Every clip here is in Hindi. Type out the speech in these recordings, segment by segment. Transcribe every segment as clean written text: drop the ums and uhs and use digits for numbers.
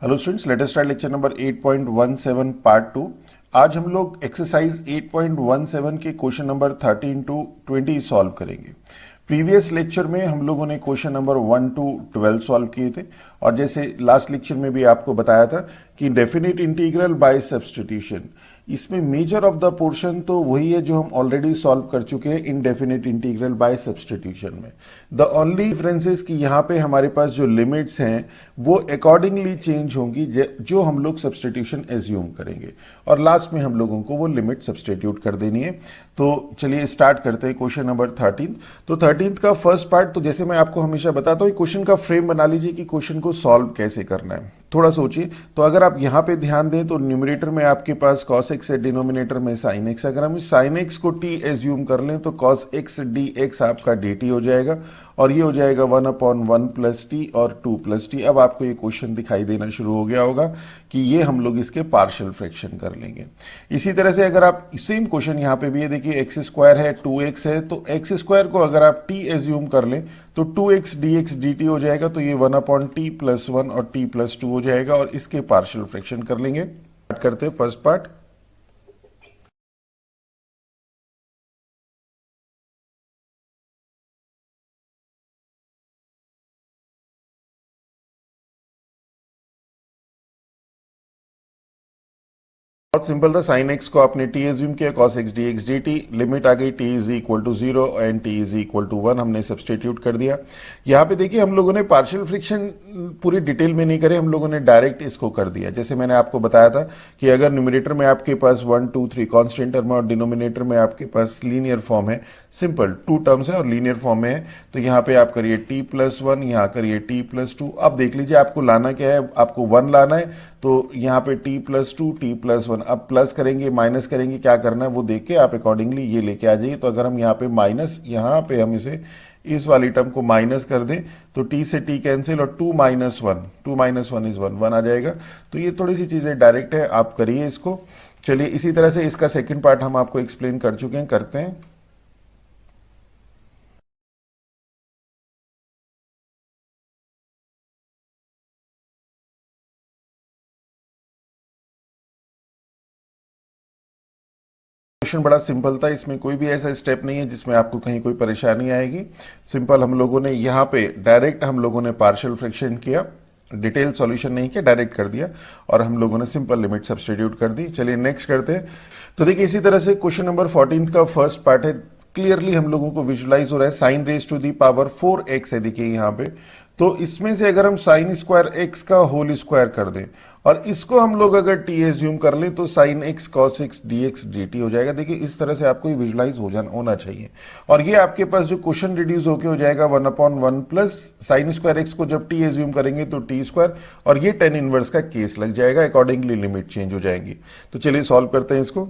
Hello students, let us start lecture number 8.17 part 2। आज हम लोग एक्सरसाइज 8.17 के क्वेश्चन नंबर 13 टू 20 सॉल्व करेंगे। प्रीवियस लेक्चर में हम लोगों ने क्वेश्चन नंबर 1 टू 12 सॉल्व किए थे और जैसे लास्ट लेक्चर में भी आपको बताया था कि डेफिनेट इंटीग्रल बाय सब्स्टिट्यूशन, इसमें मेजर ऑफ द पोर्शन तो वही है जो हम ऑलरेडी सॉल्व कर चुके हैं इनडेफिनेट इंटीग्रल बाय सब्स्टिट्यूशन में। द ओनली डिफरेंस इज कि यहाँ पे हमारे पास जो लिमिट्स हैं वो अकॉर्डिंगली चेंज होंगी जो हम लोग सब्स्टिट्यूशन एज्यूम करेंगे और लास्ट में हम लोगों को वो लिमिट सब्स्टिट्यूट कर देनी है। तो चलिए स्टार्ट करते हैं क्वेश्चन नंबर 13। तो 13 का फर्स्ट पार्ट, तो जैसे मैं आपको हमेशा बताता हूँ क्वेश्चन का फ्रेम बना लीजिए कि क्वेश्चन को सॉल्व कैसे करना है। थोड़ा सोचिए। तो अगर आप यहाँ पे ध्यान दें तो न्यूमरेटर में आपके पास cos x है, डिनोमिनेटर में sin x। अगर हम इस sin x को t एज्यूम कर लें तो cos x dx आपका dt हो जाएगा और ये हो जाएगा 1/1 प्लस टी और 2 प्लस टी। अब आपको ये क्वेश्चन दिखाई देना शुरू हो गया होगा कि ये हम लोग इसके पार्शियल फ्रैक्शन कर लेंगे। इसी तरह से अगर आप सेम क्वेश्चन यहाँ पे भी है, देखिए एक्स स्क्वायर है 2x है, तो एक्स स्क्वायर को अगर आप t एज्यूम कर लें तो 2x dx dt हो जाएगा, तो ये 1/t प्लस 1 और t प्लस 2 हो जाएगा और इसके पार्शियल फ्रैक्शन कर लेंगे। स्टार्ट करते हैं फर्स्ट पार्ट। बहुत सिंपल था। साइन एक्स को आपने टी एज्यूम किया, cos x d x d t, limit आ गई t is equal to 0 and t is equal to 1, हमने सब्सटीट्यूट कर दिया। यहाँ पे देखिए हम लोगों ने पार्शियल फ्रिक्शन पूरी डिटेल में नहीं करे, हम लोगों ने डायरेक्ट इसको कर दिया। जैसे मैंने आपको बताया था कि अगर न्यूमरेटर में आपके पास 1 2 3 कॉन्स्टेंट टर्म और डिनोमिनेटर में आपके पास लीनियर फॉर्म है, सिंपल 2 टर्म्स है और लीनियर फॉर्म में है, तो यहाँ पे आप करिए टी प्लस 1, यहाँ करिए टी प्लस 2। अब देख लीजिए आपको लाना क्या है, आपको 1 लाना है, तो यहाँ पे टी प्लस 2 टी प्लस 1। अब प्लस करेंगे माइनस करेंगे, क्या करना है वो देख के आप अकॉर्डिंगली ये लेके आ जाइए। तो अगर हम यहाँ पे माइनस, यहाँ पे हम इसे इस वाली टर्म को माइनस कर दें तो t से t कैंसिल और 2 माइनस 1, 2 माइनस 1 इज 1, 1 आ जाएगा। तो ये थोड़ी सी चीजें डायरेक्ट है, आप करिए इसको। चलिए इसी तरह से इसका सेकेंड पार्ट हम आपको एक्सप्लेन कर चुके हैं, करते हैं। क्वेश्चन बड़ा सिंपल था, इसमें कोई भी ऐसा स्टेप नहीं है जिसमें आपको कहीं कोई परेशानी आएगी। सिंपल हम लोगों ने यहाँ पे डायरेक्ट हम लोगों ने पार्शियल फ्रैक्शन किया, डिटेल सॉल्यूशन नहीं किया, डायरेक्ट कर दिया और हम लोगों ने सिंपल लिमिट सब्स्टिट्यूट कर दी। चलिए नेक्स्ट करते हैं। तो देखिए इसी तरह से क्वेश्चन नंबर 14 का फर्स्ट पार्ट है, क्लियरली हम लोगों को विजुलाइज हो रहा है, sine raise to the power 4x है, देखिए यहाँ पे। तो इसमें से अगर हम साइन स्क्वायर एक्स का होल स्क्वायर कर दें और इसको हम लोग अगर t एज्यूम कर लें तो sine x cos x d x d T हो जाएगा। देखिए इस तरह से आपको ये विजुलाइज होना चाहिए और ये आपके पास जो क्वेश्चन रिड्यूस होके हो जाएगा 1/1 प्लस साइन स्क्वायर एक्स को जब t एज्यूम करेंगे तो टी स्क्वायर और ये टेन इनवर्स का केस लग जाएगा, अकॉर्डिंगली लिमिट चेंज हो जाएंगी। तो चलिए सॉल्व करते हैं इसको।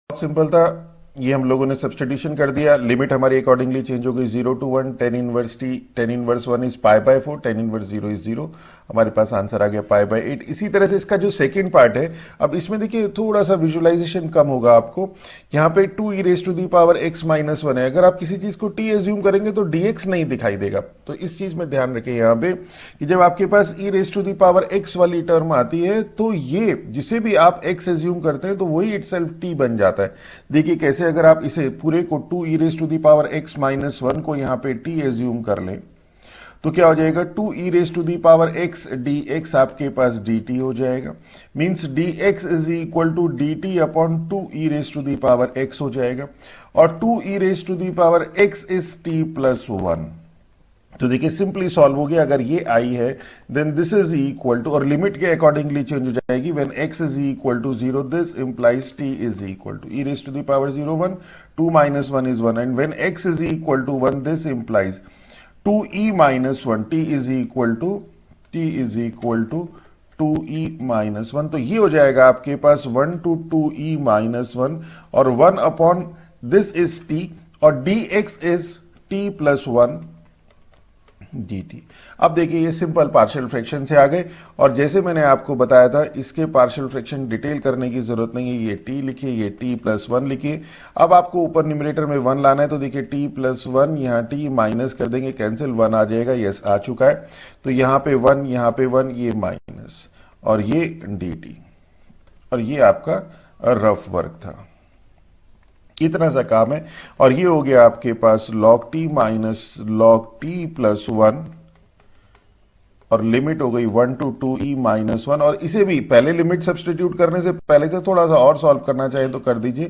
सिंपल था, ये हम लोगों ने सब्स्टिट्यूशन कर दिया, लिमिट हमारी अकॉर्डिंगली चेंज हो गई 0 to 1, tan inverse t, tan inverse 1 is π/4, tan inverse 0 is 0, हमारे पास आंसर आ गया π/8। इसी तरह से इसका जो सेकंड पार्ट है, अब इसमें देखिए थोड़ा सा विजुअलाइजेशन कम होगा आपको। यहाँ पे 2 e raise to the power x minus 1 है, अगर आप किसी चीज को t एज्यूम करेंगे तो dx नहीं दिखाई देगा। तो इस चीज में ध्यान रखें यहाँ पे कि जब आपके पास e raise to the power x वाली टर्म आती है तो ये जिसे भी आप x एज्यूम करते हैं तो वही इटसेल्फ t बन जाता है। देखिए कैसे, अगर आप इसे पूरे को 2 e raise to the power x minus 1 को यहाँ पे t एज्यूम कर लें तो क्या हो जाएगा, 2 e raise to the power x dx आपके पास dt हो जाएगा। Means dx is equal to dt upon 2 e raise to the power x हो जाएगा और 2 e raise to the power x is t plus 1। तो देखिए सिंपली सॉल्व हो गया। अगर ये आई है then this is equal to, और लिमिट के अकॉर्डिंगली चेंज हो जाएगी, when x is equal to 0 this implies t is equal to e raise to the power 0 1, 2 minus 1 is 1 and when x is equal to 1 this implies 2e minus 1, t is equal to 2e minus 1। तो ये हो जाएगा आपके पास 1 to 2e माइनस 1 और 1 अपॉन दिस इज t और dx is t plus 1 dt। अब देखिए ये सिंपल पार्शियल फ्रैक्शन से आ गए, और जैसे मैंने आपको बताया था इसके पार्शियल फ्रैक्शन डिटेल करने की जरूरत नहीं है, ये t लिखिए, ये t+1 लिखिए। अब आपको ऊपर न्यूमरेटर में 1 लाना है, तो देखिए t+1, यहाँ t माइनस कर देंगे, कैंसिल, 1 आ जाएगा, यस आ चुका है। तो यहाँ पे 1, यहाँ पे 1, ये माइनस, और ये dt, और ये आपका रफ वर्क था। इतना सा काम है, और ये हो गया आपके पास log t minus log t+1, और लिमिट हो गई 1 to 2e - 1। और इसे भी पहले लिमिट सब्सटीट्यूट करने से पहले से थोड़ा सा और सॉल्व करना चाहे तो कर दीजिए,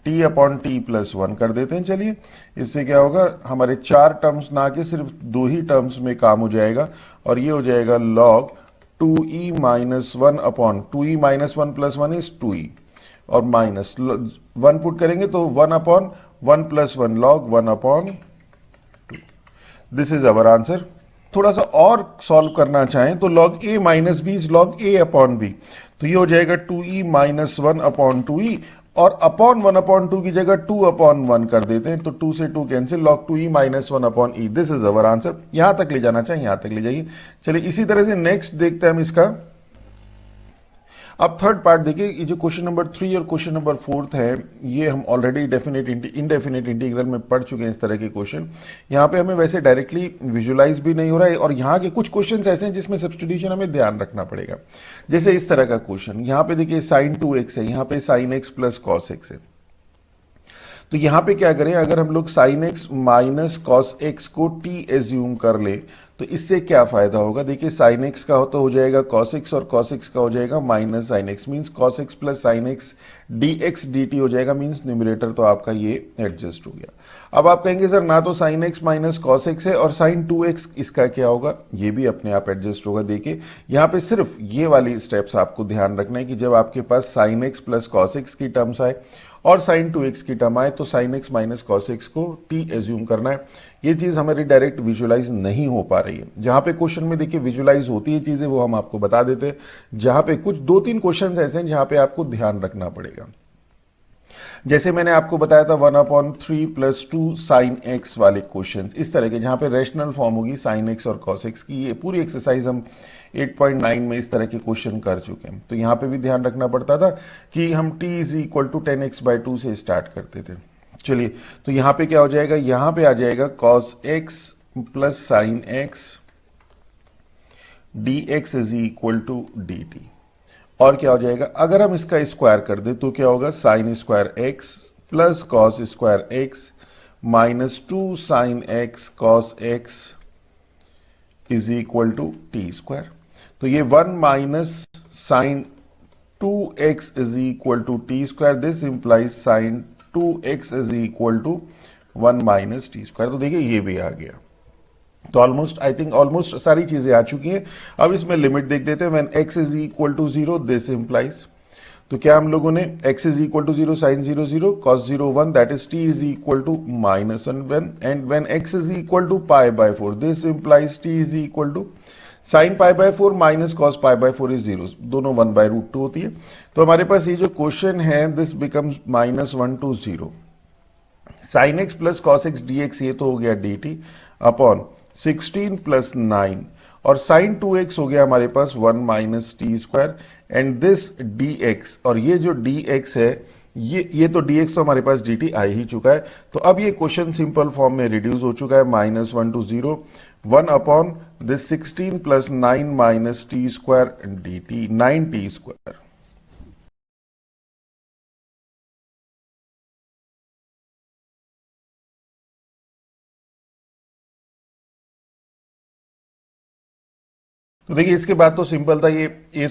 t/t+1 कर देते हैं। चलिए, इससे क्या होगा, हमारे 4 टर्म्स ना के सिर्फ 2 ही टर्म्स में काम हो जाएगा, और ये हो जाएगा log 2e - 1 upon 2e - 1 + 1 is 2e, और माइनस 1 पुट करेंगे तो 1/1 + 1 log 1/2। This is our answer. थोड़ा सा और सॉल्व करना चाहें तो log a - b is log a/b, तो ये हो जाएगा 2e - 1/2e, और अपॉन 1/2 की जगह 2/1 कर देते हैं, तो 2 से 2 cancel, log 2e - 1/e। This is our answer. यहां तक ले जाना चाहिए, यहां तक ले जाइए। चलिए, इसी तरह से नेक्स्ट देखते हैं हम इसका। अब थर्ड पार्ट देखिए, ये जो क्वेश्चन नंबर 3 और क्वेश्चन नंबर 4 है, ये हम ऑलरेडी इनडेफिनेट इंटीग्रल में पढ़ चुके हैं इस तरह के क्वेश्चन। यहाँ पे हमें वैसे डायरेक्टली विजुलाइज भी नहीं हो रहा है, और यहाँ के कुछ क्वेश्चन ऐसे हैं जिसमें सब्स्टिट्यूशन हमें ध्यान रखना पड़ेगा। जैसे इस तरह का क्वेश्चन, यहाँ पे देखिए sin 2x है, यहाँ पे sin x + cos x है। तो यहां पे क्या करें, अगर हम लोग sin x - cos x को t एज्यूम कर ले तो इससे क्या फायदा होगा। देखिए, sin x का तो हो जाएगा cos x, और cos x का हो जाएगा minus sin x, means cos x + sin x dx dt हो जाएगा, मीन्स न्यूमरेटर तो आपका ये एडजस्ट हो गया। अब आप कहेंगे सर ना तो sin x - cos x है, और sin 2x इसका क्या होगा, ये भी अपने आप एडजस्ट होगा। देखिए, यहाँ पे सिर्फ ये वाली स्टेप्स आपको ध्यान रखना है कि जब आपके पास sin x + cos x की टर्म्स आए और sin 2x की टर्म आए तो sin x - cos x को t एज्यूम करना है। ये चीज हमारी डायरेक्ट विजुलाइज नहीं हो पा रही है। जहां पे क्वेश्चन में देखिए विजुलाइज होती है चीजें, वो हम आपको बता देते हैं। जहां पे कुछ 2-3 क्वेश्चन ऐसे हैं जहां पे आपको ध्यान रखना पड़ेगा। जैसे मैंने आपको बताया था 1/3 + 2 sin x वाले क्वेश्चंस, इस तरह के जहां पे रेशनल फॉर्म होगी sin x और cos x की। ये पूरी एक्सरसाइज हम 8.9 में इस तरह के क्वेश्चन कर चुके हैं। तो यहां पे भी ध्यान रखना पड़ता था कि हम t = 10x/2 से स्टार्ट करते थे। चलिए, तो यहां पे क्या हो जाएगा, यहां पे आ जाएगा cos x + sin x dx = dt। और क्या हो जाएगा, अगर हम इसका स्क्वायर कर दें तो क्या होगा, sin² x + cos² x - 2 sin x cos x = t²। तो ये 1 - sin 2x = t²। This implies sin 2x = 1 - t²। तो देखिए ये भी आ गया। तो ऑलमोस्ट सारी चीजें आ चुकी हैं। अब इसमें लिमिट देख देते हैं। व्हेन x = 0 दिस इंप्लाइज, तो क्या हम लोगों ने x = 0 sin 0 0 cos 0 1, that is t = -1 and when x = π/4 this implies t = sin π/4 - cos π/4 is 0, दोनों 1/√2 होती है। तो हमारे पास ये जो क्वेश्चन है this becomes -1 to 0 sin x + cos x dx, ये तो हो गया dt अपॉन 16 + 9, और sin 2x हो गया हमारे पास 1 - t², एंड दिस dx, और ये जो dx है ये तो dx तो हमारे पास dt आ ही चुका है। तो अब ये क्वेश्चन सिंपल फॉर्म में रिड्यूस हो चुका है, -1 to 0 1 upon this 16 + 9 - t² dt 9t²। तो देखिए इसके बाद तो सिंपल था, ये a²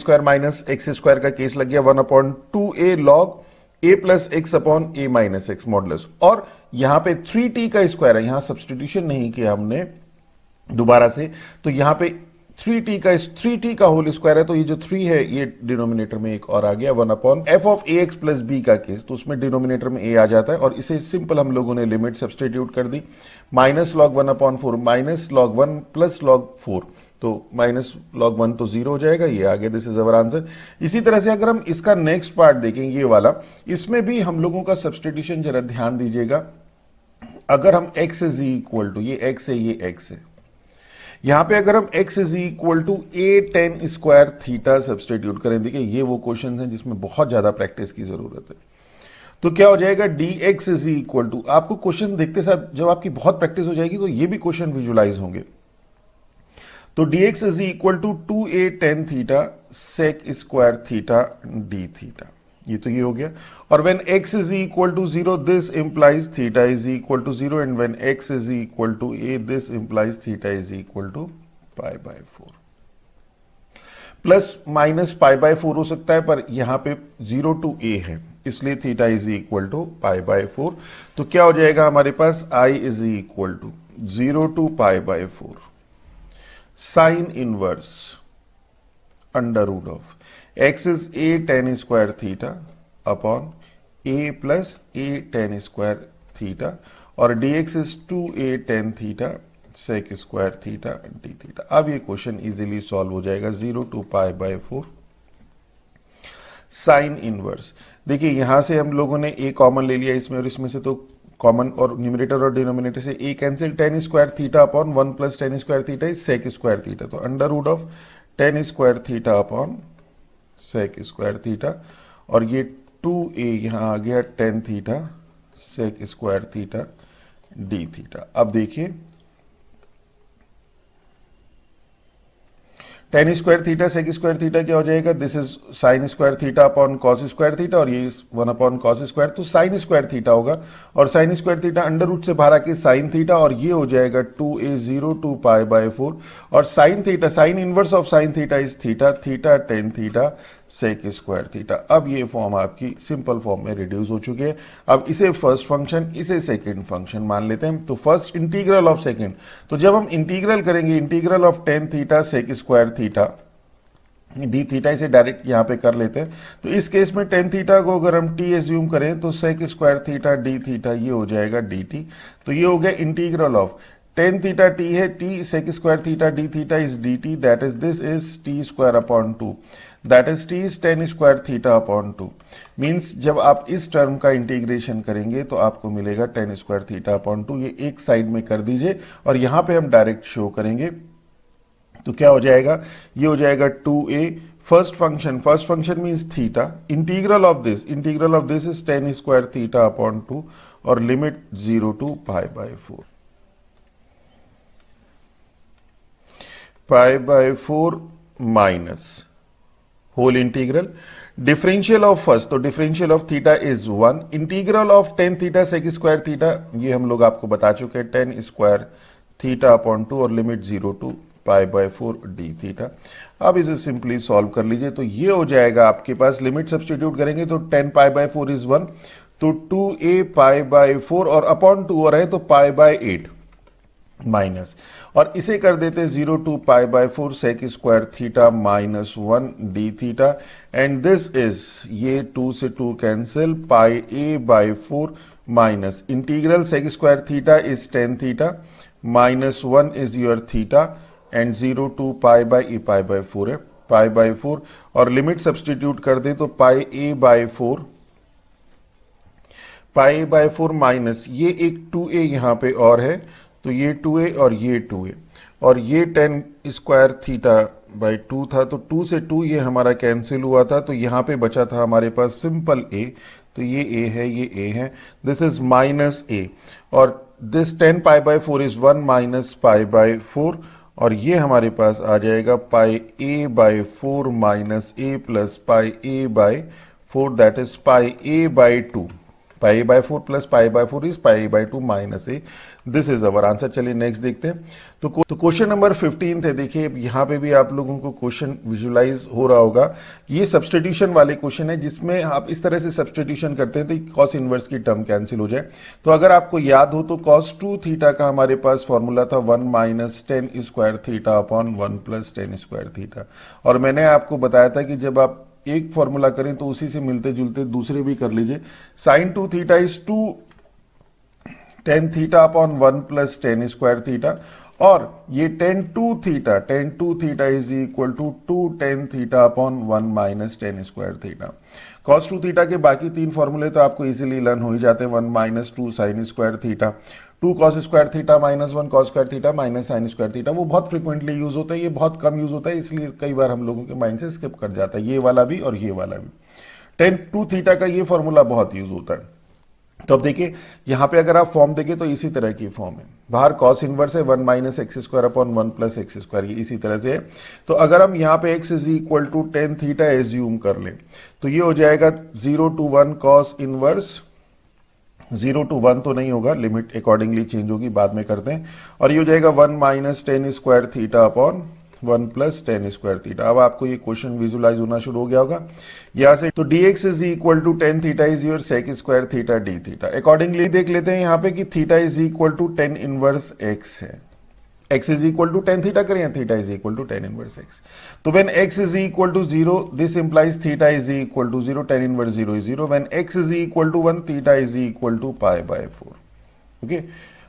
- x² का केस लग गया, 1/2a log a + x upon a - x modulus, और यहां पे 3t का स्क्वायर है, यहां सब्सटीट्यूशन नहीं किया हमने दोबारा से, तो यहां पे 3t का होल स्क्वायर है, तो ये जो 3 है ये डिनोमिनेटर में एक और आ गया, 1/f(ax + b) का केस, तो उसमें डिनोमिनेटर में a आ जाता है, और इसे सिंपल हम लोगों ने लिमिट सब्सटीट्यूट कर दी, -log 1/4 -log 1 + log 4, तो -log 1 तो 0 हो जाएगा, ये आ गया, दिस इज अवर आंसर। इसी तरह से अगर हम इसका नेक्स्ट पार्ट देखें, ये वाला, इसमें भी हम लोगों का सब्सटीट्यूशन जरा ध्यान दीजिएगा। अगर हम x = ये x है, ये x है, यहां पे अगर हम x is equal to a tan square theta substitute करें, देखिए ये वो क्वेश्चन हैं जिसमें बहुत ज्यादा प्रैक्टिस की जरूरत है। तो क्या हो जाएगा, d x is equal to, आपको क्वेश्चन देखते साथ जब आपकी बहुत प्रैक्टिस हो जाएगी तो ये भी क्वेश्चन विजुलाइज होंगे। तो d x is equal to 2a tan theta sec square theta d theta, ये हो गया। और when x is equal to 0 this implies theta is equal to 0 and when x is equal टू a दिस implies theta is equal to pi by 4। Plus minus pi by 4 हो सकता है, पर यहां पे 0 टू a है, इसलिए theta is equal to pi by 4। तो क्या हो जाएगा हमारे पास, i is equal to 0 to pi by 4 sine inverse under root of x is a tan square theta upon a plus a tan square theta और dx is 2a tan theta sec square theta d theta. अब ये क्वेश्चन इजीली सॉल्व हो जाएगा। 0 to pi by 4 sine inverse, देखिए यहां से हम लोगों ने a कॉमन ले लिया इसमें, और इसमें से तो कॉमन और न्यूमरेटर और डिनोमिनेटर से a cancel, tan square theta upon 1 plus tan square theta is sec square theta, तो under root of tan square theta upon sec square theta, और ये 2a यहां आ गया tan theta sec square theta d theta. अब देखिए tan square theta sec square theta क्या हो जाएगा, this is sine square theta upon cos square theta, और ये 1 अपॉन कॉस स्क्वायर, तो साइन स्क्वायर थीटा होगा, और sine square theta under root से बाहर आके साइन थीटा, और ये हो जाएगा 2a 0 टू पाई बाय 4, और sine theta, sine inverse of sine theta is theta, theta tan theta sec square theta. अब ये फॉर्म आपकी सिंपल फॉर्म में रिड्यूस हो चुकी है। अब इसे फर्स्ट फंक्शन, इसे सेकंड फंक्शन मान लेते हैं। तो फर्स्ट इंटीग्रल ऑफ सेकंड, तो जब हम इंटीग्रल करेंगे integral of tan theta sec square theta d theta, इसे डायरेक्ट यहां पे कर लेते हैं। तो इस केस में tan थीटा को अगर हम t एज्यूम करें तो sec square theta d theta ये हो जाएगा dt। तो ये हो गया integral of tan theta t है, t sec square theta d theta is dt, that is this is t square upon 2, that is t is tan square theta upon 2। Means जब आप इस टर्म का इंटीग्रेशन करेंगे तो आपको मिलेगा tan स्क्वायर थीटा अपॉन 2। ये एक साइड में कर दीजिए और यहां पे हम डायरेक्ट शो करेंगे। तो क्या हो जाएगा, ये हो जाएगा 2a first function means theta, integral of this is tan square theta upon 2 और limit 0 to pi by 4, pi by 4 minus whole integral differential of first, तो differential of theta is 1, integral of tan theta sec square theta, ये हम लोग आपको बता चुके हैं, tan स्क्वायर थीटा अपॉन 2 और limit 0 to pi by 4 d theta. अब इसे सिंपली सॉल्व कर लीजिए, तो ये हो जाएगा आपके पास, लिमिट सब्स्टिट्यूट करेंगे तो tan पाई बाय 4 इज 1, तो 2a पाई बाय 4 और अपॉन 2 हो रहा है तो पाई बाय 8 माइनस, और इसे कर देते 0 to pi by 4 sec square theta minus 1 d theta, and this is, ये 2 से 2 cancel, pi a by 4 minus integral sec square theta is tan theta minus 1 is your theta and 0 to pi by a, pi by 4 है, पाई बाय 4, और लिमिट सब्स्टिट्यूट कर दे तो pi a by 4, pi by 4 minus ये एक 2a यहां पे और है, तो ये 2a और ये 2a, और ये tan स्क्वायर थीटा बाय 2 था, तो 2 से 2 ये हमारा कैंसिल हुआ था, तो यहां पे बचा था हमारे पास सिंपल a, तो ये a है, ये a है, दिस इज माइनस a, और this tan pi by 4 is 1 minus pi by 4, और ये हमारे पास आ जाएगा pi a by 4 minus a plus pi a by 4, that is pi a by 2, pi by 4 plus pi by 4 is pi by 2 minus a, this is our answer. चलिए नेक्स्ट देखते हैं। तो क्वेश्चन नंबर 15 थे, देखिए यहाँ पे भी आप लोगों को क्वेश्चन विजुलाइज हो रहा होगा। ये सब्स्टिट्यूशन वाले क्वेश्चन है जिसमें आप इस तरह से सब्स्टिट्यूशन करते हैं तो कॉस इनवर्स की टर्म कैंसिल हो जाए। तो अगर आपको याद हो तो कॉस 2 थीटा का हमारे पास फॉर्मूला था 1 minus tan square theta upon 1 plus tan square theta, और मैंने आपको बताया था कि जब आप एक फॉर्मूला करें तो उसी से मिलते जुलते दूसरे भी कर लीजिए। Sine 2 theta is 2 tan theta upon 1 plus tan square theta, और ये tan 2 theta is equal to 2 tan theta upon 1 minus tan square theta. cos 2 theta के बाकी तीन फॉर्मूले तो आपको इजीली लर्न हो ही जाते हैं, 1 minus 2 sign square theta, 2 cos square theta minus 1 cos square theta minus sign square theta. वो बहुत फ्रिक्वेंटली यूज होता है, ये बहुत कम यूज होता है, इसलिए कई बार हम लोगों के माइंड से स्किप कर जाता है, ये वाला भी और ये वाला भी। tan 2 थीटा का ये फॉर्मूला बहुत यूज होता है। तो अब देखिए यहां पे अगर आप फॉर्म देखें तो इसी तरह की फॉर्म है, बाहर cos इनवर्स है 1 minus x square upon 1 plus x square, ये इसी तरह से है। तो अगर हम यहाँ पे x is equal to tan theta assume कर लें तो ये हो जाएगा 0 to 1 cos इनवर्स, 0 to 1 तो नहीं होगा, लिमिट अकॉर्डिंगली चेंज होगी, बाद में करते हैं, और ये हो जाएगा 1 minus ten square theta upon 1 plus ten square theta. अब आपको ये क्वेश्चन विजुलाइज होना शुरू हो गया होगा यहां से। तो dx is equal to tan theta is your sec square theta d theta. Accordingly देख लेते हैं यहाँ पे कि theta is equal to tan inverse x है, x is equal to tan theta करें, theta is equal to tan inverse x. तो when x is equal to 0 this implies theta is equal to 0, tan inverse 0 is 0, when x is equal to 1 theta is equal to pi by 4। Okay,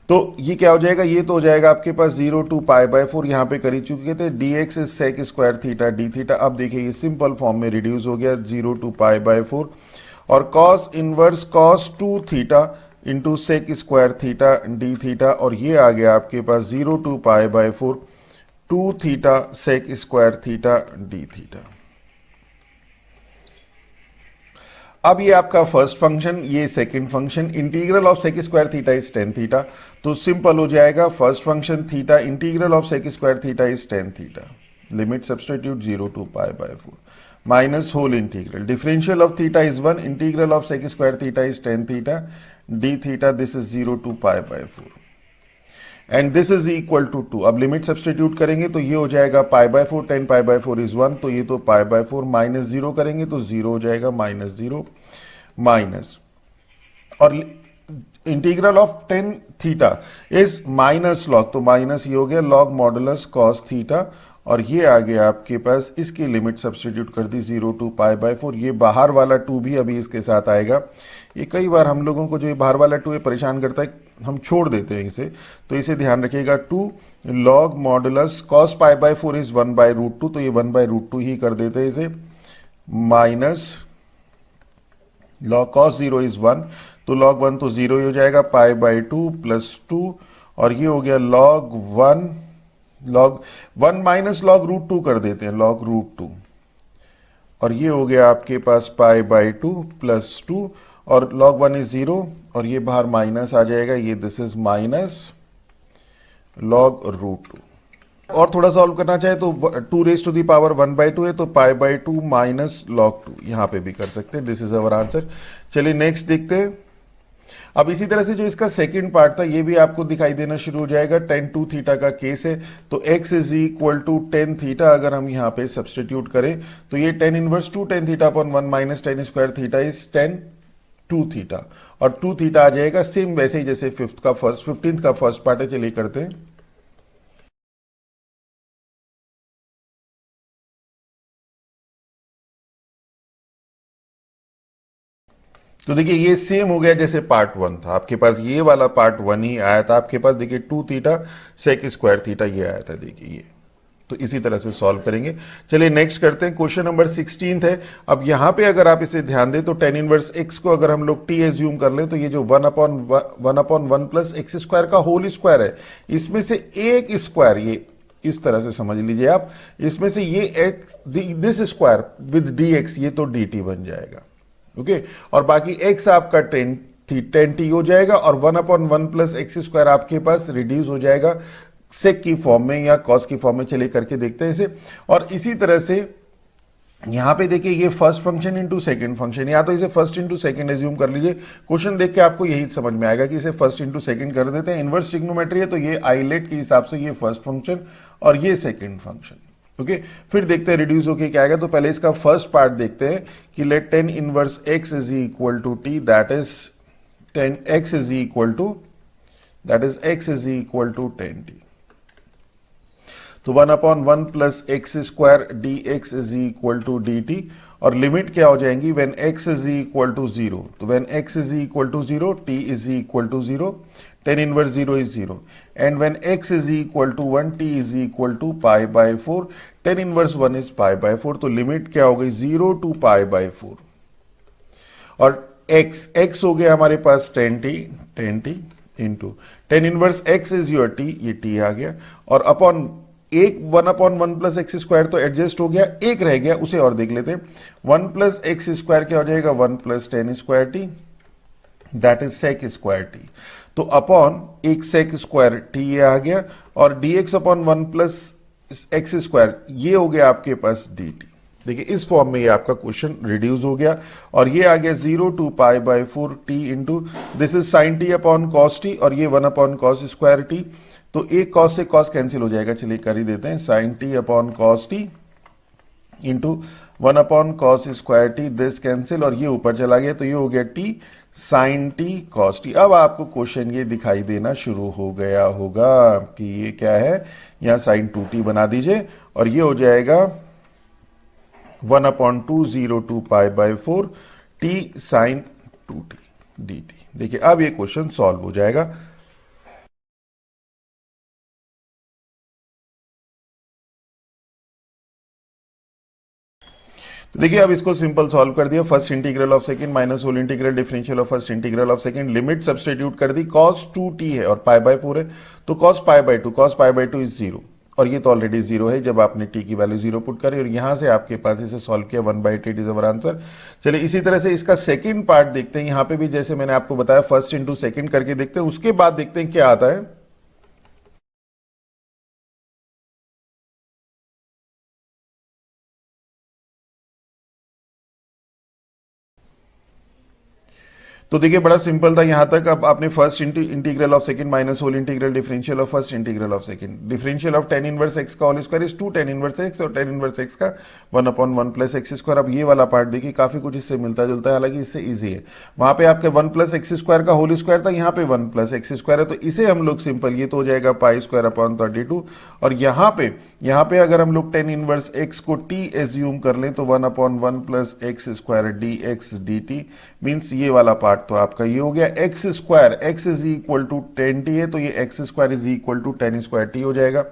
तो ये क्या हो जाएगा, ये तो हो जाएगा आपके पास 0 to पाई बाय 4, यहाँ पे कर ही चुके थे, dx is sec square theta d theta. अब देखिए ये सिंपल फॉर्म में रिड्यूस हो गया 0 to पाई बाय 4, और cos inverse cos 2 theta into sec square theta d theta, और ये आ गया आपके पास 0 to pi by 4 2 theta sec square theta d theta. अब ये आपका फर्स्ट फंक्शन, ये second function, integral of sec square theta is tan theta, तो सिंपल हो जाएगा first function theta integral of sec square theta is tan theta, limit substitute 0 to pi by 4 minus whole integral, differential of theta is 1, integral of sec square theta is tan theta d theta, this is 0 to pi by 4 and this is equal to 2। अब लिमिट सब्सटीट्यूट करेंगे तो ये हो जाएगा pi by 4, 10 pi by 4 is 1, तो ये तो पाई बाय 4, माइनस 0 करेंगे तो 0 हो जाएगा, माइनस 0 माइनस, और integral of ten theta is minus log, तो माइनस ये हो गया लॉग मॉडुलस कॉस थीटा, और ये आ गया आपके पास, इसकी लिमिट सब्सटीट्यूट कर दी 0 to पाई बाय 4, ये बाहर वाला 2 भी अभी इसके साथ आएगा। ये कई बार हम लोगों को जो ये बाहर वाला 2 परेशान करता है, हम छोड़ देते हैं इसे, तो इसे ध्यान रखिएगा, 2 log modulus cos pi by 4 is 1 by root 2, तो ये 1 बाय रूट 2 ही कर देते हैं इसे, माइनस लॉग कॉस 0 इज 1, तो लॉग 1 तो 0 ही हो जाएगा, पाई बाय 2 प्लस 2, और ये हो गया log 1, log 1 minus log root 2 कर देते हैं, लॉग रूट 2, और ये हो गया आपके पास पाई बाय 2 प्लस 2, और log 1 इज 0, और ये बाहर माइनस आ जाएगा, ये this is minus log root 2। और थोड़ा सॉल्व करना चाहे तो 2 raise to the power 1 by 2 है, तो पाई बाय 2 माइनस log 2 यहां पे भी कर सकते हैं, दिस इज अवर आंसर। चलिए नेक्स्ट देखते हैं। अब इसी तरह से जो इसका सेकंड पार्ट था ये भी आपको दिखाई देना शुरू हो जाएगा, tan 2 थीटा का केस है, तो x is equal to tan theta, अगर हम यहाँ पे सब्सटीट्यूट करें तो ये tan inverse 2 tan theta upon 1 minus tan square theta is tan 2 theta, और 2 थीटा आ जाएगा सेम वैसे ही जैसे 15th का फर्स्ट पार्ट है। चलिए करते हैं। तो देखिए ये सेम हो गया जैसे पार्ट 1 था, आपके पास ये वाला पार्ट 1 ही आया था, आपके पास देखिए 2 थीटा सेक स्क्वायर थीटा ये आया था, देखिए ये, तो इसी तरह से सॉल्व करेंगे। चलिए नेक्स्ट करते हैं, क्वेश्चन नंबर 16 है। अब यहां पे अगर आप इसे ध्यान दें तो tan इनवर्स x को अगर हम लोग t एज्यूम कर लें तो ये जो 1 अपॉन 1 प्लस एक्स स्क्वायर का होल स्क्वायर है, इसमें से एक स्क्वायर, ये इस तरह से समझ लीजिए आप, इसमें से ये x this square with dx ये तो dt बन जाएगा, ओके, और बाकी x आपका टेन टी हो जाएगा, और 1 अपॉन 1 प्लस एक्स स्क्वायर आपके पास रिड्यूस हो जाएगा सेक की फॉर्म में या कॉस की फॉर्म में। चलिए करके देखते हैं इसे। और इसी तरह से यहां पे देखिए ये first function into second function, या तो इसे फर्स्ट इंटू सेकंड एज्यूम कर लीजिए, क्वेश्चन देख के आपको यही समझ में आएगा कि इसे फर्स्ट इंटू सेकंड कर देते हैं। इनवर्स ट्रिग्नोमेट्री है तो ये आइलेट के हिसाब से ये फर्स्ट फंक्शन और ये सेकंड फंक्शन, ओके। फिर देखते हैं रिड्यूस होके क्या आएगा। तो पहले इसका फर्स्ट पार्ट देखते हैं कि let tan inverse x is equal to t, that is tan x is equal to tan t. तो 1 अपॉन 1 plus x square d x is equal to d t, और लिमिट क्या हो जाएंगी when x is equal to 0, तो when x is equal to 0 t is equal to 0, tan inverse 0 is 0, and when x is equal to 1 t is equal to pi by 4, tan inverse 1 is pi by 4, तो लिमिट क्या हो गई 0 टू पाई बाय 4, और x हो गया हमारे पास 10t into 10 inverse x is your t, ये t आ गया, और अपॉन 1/1 प्लस एक्स स्क्वायर तो एडजस्ट हो गया, एक रह गया उसे और देख लेते हैं। 1 प्लस एक्स स्क्वायर क्या हो जाएगा, 1 plus 10 square t, that is sec square t. तो अपॉन एक सेक स्क्वायर टी ये आ गया, और dx upon 1 plus x square ये हो गया आपके पास dt। देखिए इस फॉर्म में ये आपका क्वेश्चन रिड्यूस हो गया, और ये आ गया 0 to pi by 4 t into this is sine t upon cos t, और ये 1 अपॉन कॉस स्क्वायर टी। तो एक कॉस से कॉस कैंसिल हो जाएगा, चलिए कर ही देते हैं, sine t upon cos t into 1 upon cos square t, this cancel, और ये ऊपर चला गया, तो ये हो गया t sine t cos t. अब आपको क्वेश्चन ये दिखाई देना शुरू हो गया होगा कि ये क्या है, यहां साइन 2t बना दीजिए, और ये हो जाएगा 1/2 0 to pi by 4 t sine 2t dt। देखिए अब ये क्वेश्चन सॉल्व हो जाएगा। तो देखिए अब इसको सिंपल सॉल्व कर दिया, first integral of second minus whole integral differential of first integral of second, limit substitute कर दी, cos 2t है और पाई बाई 4 है, तो cos पाई बाई 2 इज 0, और ये तो ऑलरेडी 0 है जब आपने t की वैल्यू 0 पुट करी, और यहां से आपके पास इसे सॉल्व किया 1/8 इज अवर आंसर। चलिए इसी तरह से इसका सेकंड पार्ट देखते हैं, यहां पे भी जैसे मैंने आपको बताया फर्स्ट इंटू सेकंड करके देखते हैं, उसके बाद देखते हैं क्या आता है। तो देखिए बड़ा सिंपल था यहां तक। अब आपने first integral of second minus whole integral differential of first integral of second, differential of tan inverse x का whole square is 2 tan inverse x, और tan इनवर्स x का 1/1 प्लस एक्स स्क्वायर। अब ये वाला पार्ट देखिए काफी कुछ इससे मिलता जुलता है, हालांकि इससे इजी है। वहां पे आपके 1 प्लस एक्स स्क्वायर का होल स्क्वायर था, यहाँ पे 1 प्लस एक्स स्क्वायर है, तो इसे हम लोग सिंपल, ये तो हो जाएगा पाई स्क्वायर अपॉन 32, और यहाँ पे अगर हम लोग tan इनवर्स x को t एज्यूम कर लें तो 1/1 plus x square dx dt means ये वाला पार्ट तो आपका ये हो गया x square, x is equal to 10t है, तो ये x square is equal to 10 square t हो जाएगा,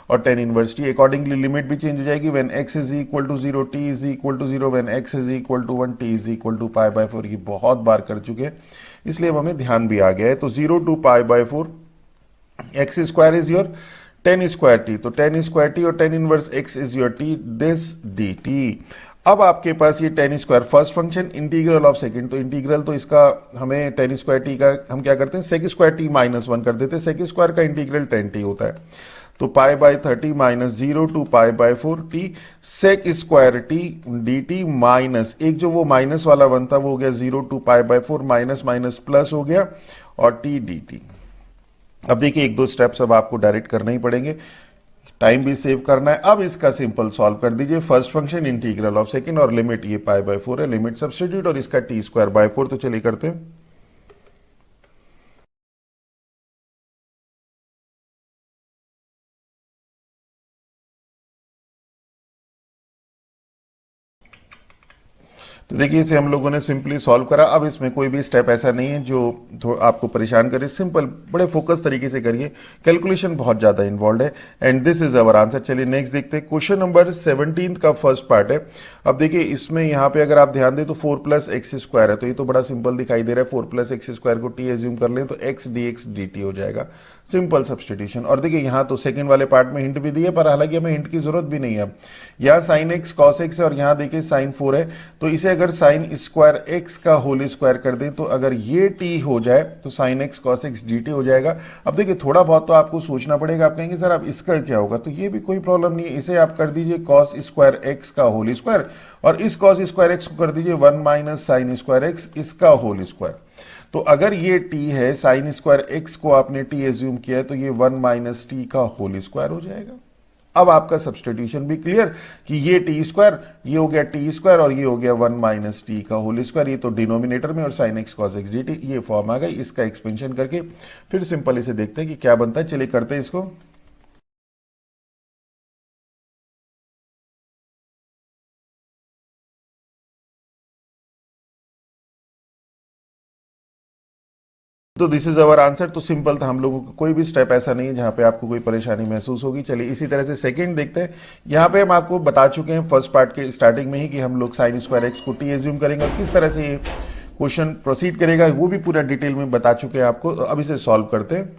और tan inverse t accordingly limit भी चेंज हो जाएगी, when x is equal to 0 t is equal to 0, when x is equal to 1 t is equal to pi by 4। ये बहुत बार कर चुके हैं इसलिए अब हमें ध्यान भी आ गया है। तो 0 to pi by 4 x square is your 10 square t, तो 10 स्क्वायर t और tan inverse x is your t this dt। अब आपके पास ये tan square first function integral of second, तो इंटीग्रल तो इसका हमें tan स्क्वायर t का हम क्या करते हैं सेक स्क्वायर t -1 कर देते हैं, सेक स्क्वायर का इंटीग्रल 10t होता है, तो pi by 30 minus 0 to pi by 4 t sec square t dt minus एक जो वो माइनस वाला वन था वो हो गया 0 to pi by 4 minus minus plus हो गया, और t dt। अब देखिए एक दो स्टेप्स अब आपको डायरेक्ट करने ही पड़ेंगे, टाइम भी सेव करना है। अब इसका सिंपल सॉल्व कर दीजिए, first function integral of second, और लिमिट ये पाई बाई 4 है, लिमिट सब्स्टिट्यूट, और इसका टी स्क्वायर बाई 4, तो चलिए करते हैं। तो देखिए इसे हम लोगों ने सिंपली सॉल्व करा। अब इसमें कोई भी स्टेप ऐसा नहीं है जो आपको परेशान करे, सिंपल बड़े फोकस तरीके से करिए, कैलकुलेशन बहुत ज्यादा इन्वॉल्व है, and this is our answer. चलिए नेक्स्ट देखते हैं, क्वेश्चन नंबर 17 का फर्स्ट पार्ट है। अब देखिए इसमें यहाँ पे अगर आप ध्यान दें तो 4 प्लस एक्स स्क्वायर है, तो ये तो बड़ा सिंपल दिखाई दे रहा है, 4 प्लस एक्स स्क्वायर को टी एज्यूम कर लें तो x d x d T हो जाएगा, सिंपल सब्सटीट्यूशन। और देखिए यहाँ तो सेकंड वाले पार्ट में हिंट भी दी है, पर हालांकि हमें हिंट की जरूरत भी नहीं है। यहाँ साइन एक्स कॉस एक्स है, और यहाँ देखिए साइन 4 है, तो इसे अगर साइन स्क्वायर एक्स का होल स्क्वायर कर दें तो अगर ये टी हो जाए तो sine x cos x d T हो जाएगा। अब देखिए थोड़ा बहुत तो आपको सोचना पड़ेगा, आप कहेंगे सर अब इसका क्या होगा, तो ये भी कोई प्रॉब्लम नहीं है, इसे आप कर दीजिए कॉस स्क्वायर एक्स का होल स्क्वायर, और इस कॉस स्क्वायर एक्स को कर दीजिए 1 माइनस साइन स्क्वायर एक्स इसका होल स्क्वायर। तो अगर ये t है, साइन स्क्वायर x को आपने t एज्यूम किया है, तो ये 1 माइनस टी का होल स्क्वायर हो जाएगा। अब आपका सब्सटीट्यूशन भी क्लियर कि ये टी स्क्वायर, ये हो गया टी स्क्वायर, और ये हो गया 1 माइनस टी का होल स्क्वायर, ये तो डिनोमिनेटर में, और sine x cos x d T ये फॉर्म आ गई। इसका एक्सपेंशन करके फिर सिंपल इसे देखते हैं कि क्या बनता है। चलिए करते हैं इसको। तो दिस इज अवर आंसर। तो सिंपल था, हम लोगों को कोई भी स्टेप ऐसा नहीं है जहां पे आपको कोई परेशानी महसूस होगी। चलिए इसी तरह से सेकंड देखते हैं। यहां पे हम आपको बता चुके हैं फर्स्ट पार्ट के स्टार्टिंग में ही कि हम लोग साइन स्क्वायर एक्स को टी एज्यूम करेंगे, और किस तरह से ये क्वेश्चन प्रोसीड करेगा वो भी पूरा डिटेल में बता चुके हैं आपको। अब इसे सॉल्व करते हैं।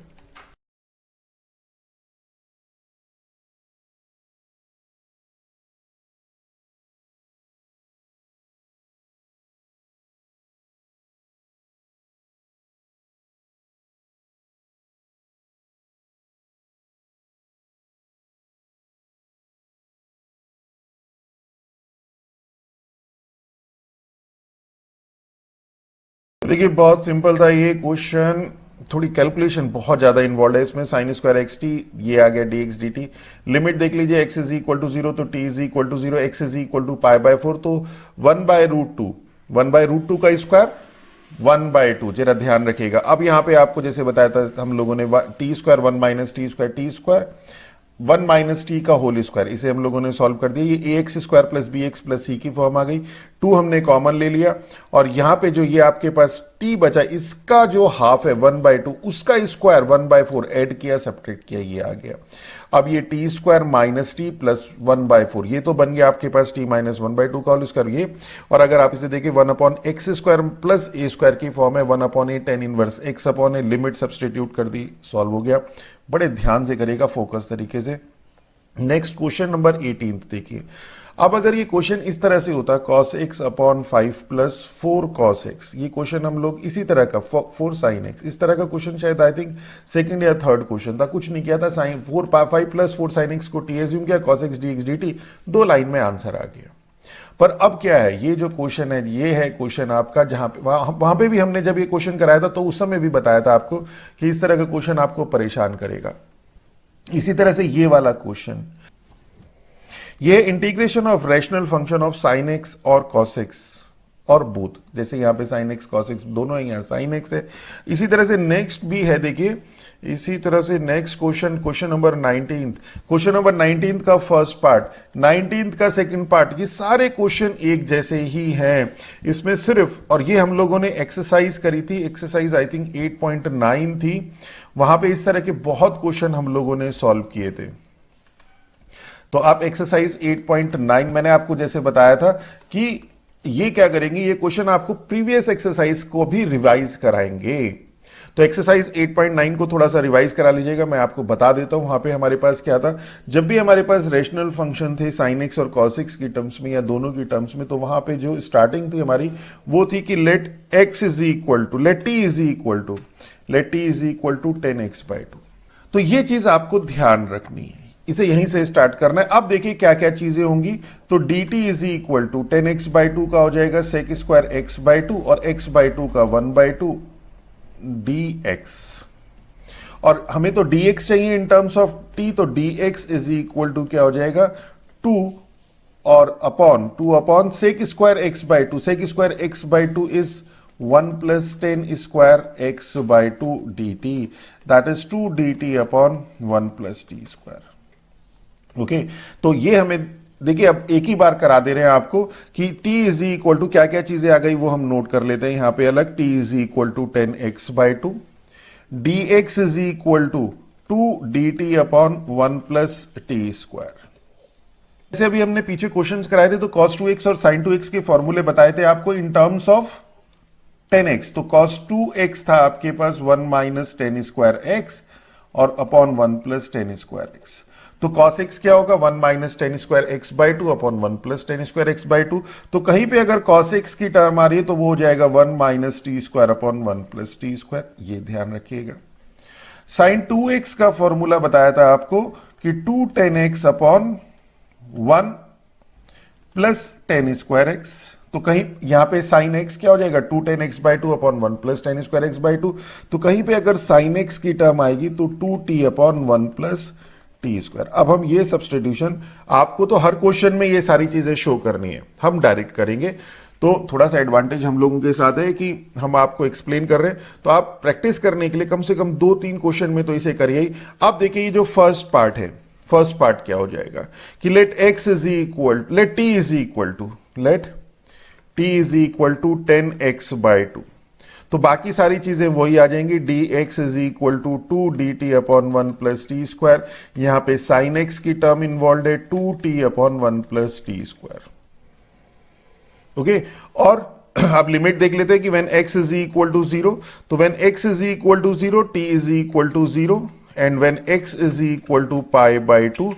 देखिए बहुत सिंपल था ये क्वेश्चन, थोड़ी कैलकुलेशन बहुत ज्यादा इन्वॉल्व है इसमें। साइन स्क्वायर एक्स टी, ये आ गया d x d t. Limit देख लीजिए, एक्स इज इक्वल टू 0 तो t is equal to 0, x is equal to pi by 4 तो 1/√2, 1/√2 का स्क्वायर 1/2, जरा ध्यान रखिएगा। अब यहां पे आपको जैसे बताया था हम लोगों ने, t square 1 minus t square, t square 1 minus t का होल स्क्वायर, इसे हम लोगों ने सॉल्व कर दिया। ये a x square plus b x plus c की फॉर्म आ गई। 2 हमने कॉमन ले लिया और यहां पे जो ये आपके पास टी बचा, इसका जो हाफ है 1/2, उसका स्क्वायर 1/4 ऐड किया, सब्ट्रैक्ट किया, ये आ गया। अब ये T square minus T plus 1/4, ये तो बन गया आपके पास टी माइनस 1/2 का होल स्क्वायर ये। और अगर आप इसे देखें 1/x स्क्वायर प्लस ए स्क्वायर की फॉर्म है, 1/a tan inverse x/a, limit substitute कर दी, सॉल्व हो गया। बड़े ध्यान से करेगा, फोकस तरीके से। नेक्स्ट क्वेश्चन नंबर 18 देखिए। अब अगर ये क्वेश्चन इस तरह से होता, cos x upon 5 plus 4 cos x, ये क्वेश्चन हम लोग इसी तरह का 4 sin x, इस तरह का क्वेश्चन शायद आई थिंक सेकंड या थर्ड क्वेश्चन था, कुछ नहीं किया था, साइन 5 प्लस 4 sin x को टी एज्यूम किया, cos x dx dt, 2 line में आंसर आ गया। पर अब क्या है, ये जो क्वेश्चन है, ये है क्वेश्चन आपका, जहां पे वहां पे भी हमने जब ये क्वेश्चन कराया था तो उस समय भी बताया था आपको कि इस तरह का क्वेश्चन आपको परेशान करेगा। इसी तरह से ये वाला क्वेश्चन, ये integration of rational function of sine x और कॉस एक्स और बोथ, जैसे यहां पे साइन एक्स कॉस एक्स दोनों है, यहां साइन एक्स है। इसी तरह से नेक्स्ट भी है, देखिए इसी तरह से next question, question number 19, question number 19 का फर्स्ट पार्ट, 19 का सेकंड पार्ट, ये सारे क्वेश्चन एक जैसे ही हैं। इसमें सिर्फ, और ये हम लोगों ने एक्सरसाइज करी थी, एक्सरसाइज आई थिंक 8.9 थी, वहां पे इस तरह के बहुत क्वेश्चन हम लोगों ने सॉल्व किए थे। तो आप एक्सरसाइज 8.9 मैंने आपको जैसे बताया था कि ये क्या करेंगे, ये क्वेश्चन आपको प्रीवियस एक्सरसाइज को भी रिवाइज कराएंगे। तो एक्सरसाइज 8.9 को थोड़ा सा रिवाइज करा लीजिएगा। मैं आपको बता देता हूं वहां पे हमारे पास क्या था, जब भी हमारे पास रेशनल फंक्शन थे साइन एक्स और कॉस एक्स की टर्म्स में या दोनों की टर्म्स में, तो वहां पे जो स्टार्टिंग थी हमारी वो थी कि let x is equal to, let t is equal to, let t is equal to 10x/2। तो ये चीज आपको ध्यान रखनी है, इसे यहीं से स्टार्ट करना है। अब देखिए क्या क्या चीजें होंगी। तो dt is equal to 10x/2 का हो जाएगा sec स्क्वायर x/2 और x/2 का 1/2 dx, और हमें तो dx चाहिए इन टर्म्स ऑफ t, तो dx इज इक्वल टू क्या हो जाएगा 2 और upon 2 upon sec square x/2, sec square x/2 is 1 plus 10 square x/2 dt, that is 2 dt upon 1 plus t square. Okay, तो ये हमें देखिए अब एक ही बार करा दे रहे हैं आपको कि t इज इक्वल टू, क्या क्या चीजें आ गई वो हम नोट कर लेते हैं यहां पे अलग। t is equal to 10x/2, dx is equal to 2 dt upon 1 plus t square. जैसे अभी हमने पीछे क्वेश्चंस कराए थे, तो cos 2x और sin 2x के फॉर्मूले बताए थे आपको इन टर्म्स ऑफ 10x। तो cos 2x था आपके पास 1 माइनस 10 स्क्वायर x और अपॉन 1 प्लस 10 स्क्वायर x। तो cos x क्या होगा 1 minus 10 square x/2 upon 1 plus 10 square x/2। तो कहीं पे अगर cos x की टर्म आ रही है तो वो हो जाएगा 1 minus t square upon 1 plus t square, ये ध्यान रखिएगा। sin 2x का फॉर्मूला बताया था आपको कि 2 10x upon 1 plus 10 square x। तो कहीं यहां पे sin x क्या हो जाएगा 2 10x/2 upon 1 plus 10 square x/2। तो कहीं पे अगर sin x की टर्म आएगी तो 2t upon 1 plus t square. अब हम ये सब्स्टिट्यूशन, आपको तो हर क्वेश्चन में ये सारी चीजें शो करनी है, हम डायरेक्ट करेंगे। तो थोड़ा सा एडवांटेज हम लोगों के साथ है कि हम आपको एक्सप्लेन कर रहे हैं, तो आप प्रैक्टिस करने के लिए कम से कम 2-3 क्वेश्चन में तो इसे करिए ही। आप देखिए ये जो फर्स्ट पार्ट है, फर्स्ट पार्ट क्या हो जाएगा कि let x is equal, let t is equal to, let t is equal to 10x/2। तो बाकी सारी चीजें वही आ जाएंगी, dx is equal to 2 dt upon 1 plus t square. यहां पे sin x की टर्म इन्वॉल्व है 2t upon 1 plus t square. Okay, और अब लिमिट देख लेते हैं कि when x is equal to 0, तो when x is equal to 0 t is equal to 0 and when x is equal to pi by 2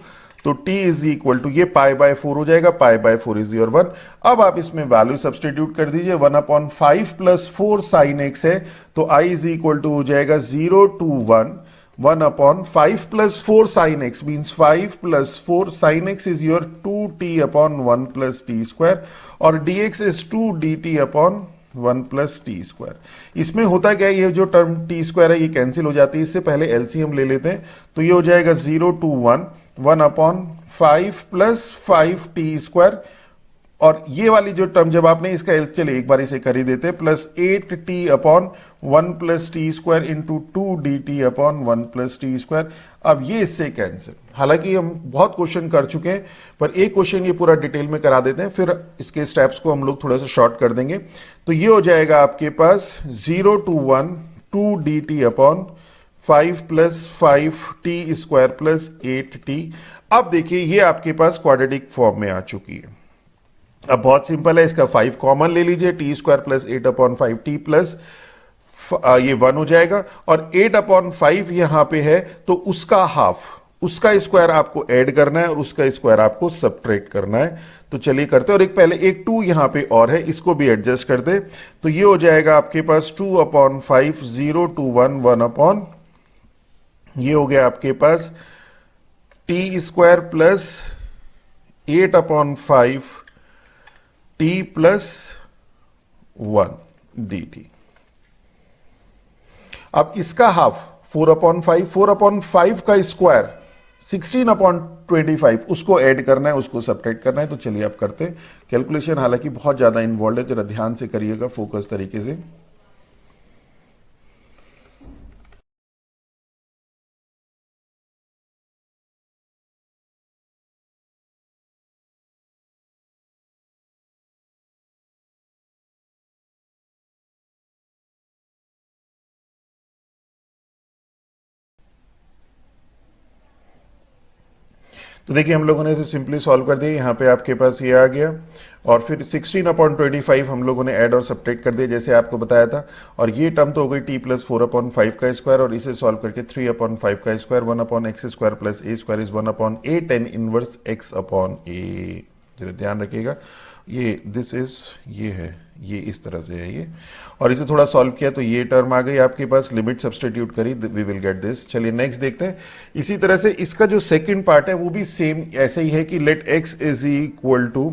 तो t इज इक्वल टू ये पाई बाय 4 हो जाएगा, पाई बाय 4 इज योर 1। अब आप इसमें वैल्यू सब्सटीट्यूट कर दीजिए, 1/5 प्लस 4 साइन x है तो i इज इक्वल टू हो जाएगा 0 to 1, 1/5 plus 4 sin x means 5 plus 4 sin x is your 2t upon 1 plus t square और dx is 2 dt upon 1 plus t square। इसमें होता क्या है, ये जो टर्म t square है ये कैंसिल हो जाती है, इससे पहले LCM ले लेते हैं तो ये हो जाएगा 0 to 1, 1/5 plus 5t square और ये वाली जो टर्म जब आपने इसका चले एक बार इसे कर ही देते, plus 8t upon 1 plus t square into 2dt upon 1 plus t square. अब ये इससे कैंसिल। हालांकि हम बहुत क्वेश्चन कर चुके हैं पर एक क्वेश्चन ये पूरा डिटेल में करा देते हैं, फिर इसके स्टेप्स को हम लोग थोड़ा सा शॉर्ट कर देंगे। तो ये हो जाएगा आपके पास 0 to 1 2dt upon 5 plus 5t square plus 8t। अब देखिए ये आपके पास क्वाड्रेटिक फॉर्म में आ चुकी है। अब बहुत सिंपल है, इसका 5 कॉमन ले लीजिए, T square plus 8/5 T plus ये 1 हो जाएगा और 8/5 यहां पे है तो उसका हाफ, उसका स्क्वायर आपको ऐड करना है और उसका स्क्वायर आपको सबट्रैक्ट करना है। तो चलिए करते हैं। और एक पहले एक 2 यहां पे और है, इसको भी एडजस्ट कर दे तो ये हो जाएगा आपके पास 2/5 0 to 1 1 ये हो गया आपके पास t square plus 8/5 t plus 1 dt। अब इसका हाफ 4/5 का स्क्वायर 16/25 उसको ऐड करना है, उसको सबट्रैक्ट करना है। तो चलिए आप करते हैं कैलकुलेशन। हालांकि बहुत ज्यादा इन्वॉल्व है, जरा ध्यान से करिएगा फोकस तरीके से। तो देखिए हम लोगों ने इसे सिंपली सॉल्व कर दिया। यहाँ पे आपके पास ये आ गया और फिर 16/25 हम लोगों ने ऐड और सब्ट्रैक्ट कर दिया जैसे आपको बताया था। और ये टर्म तो हो गई t प्लस 4/5 का स्क्वायर और इसे सॉल्व करके 3/5 का square 1/x square plus a square is 1/a tan inverse x upon a। जरा ध्यान रखिएगा ये दिस इज ये है, ये इस तरह से है ये। और इसे थोड़ा सॉल्व किया तो ये टर्म आ गई आपके पास, लिमिट सब्स्टिट्यूट करी, वी विल गेट दिस। चलिए नेक्स्ट देखते हैं। इसी तरह से इसका जो सेकंड पार्ट है वो भी सेम ऐसे ही है कि let x is equal to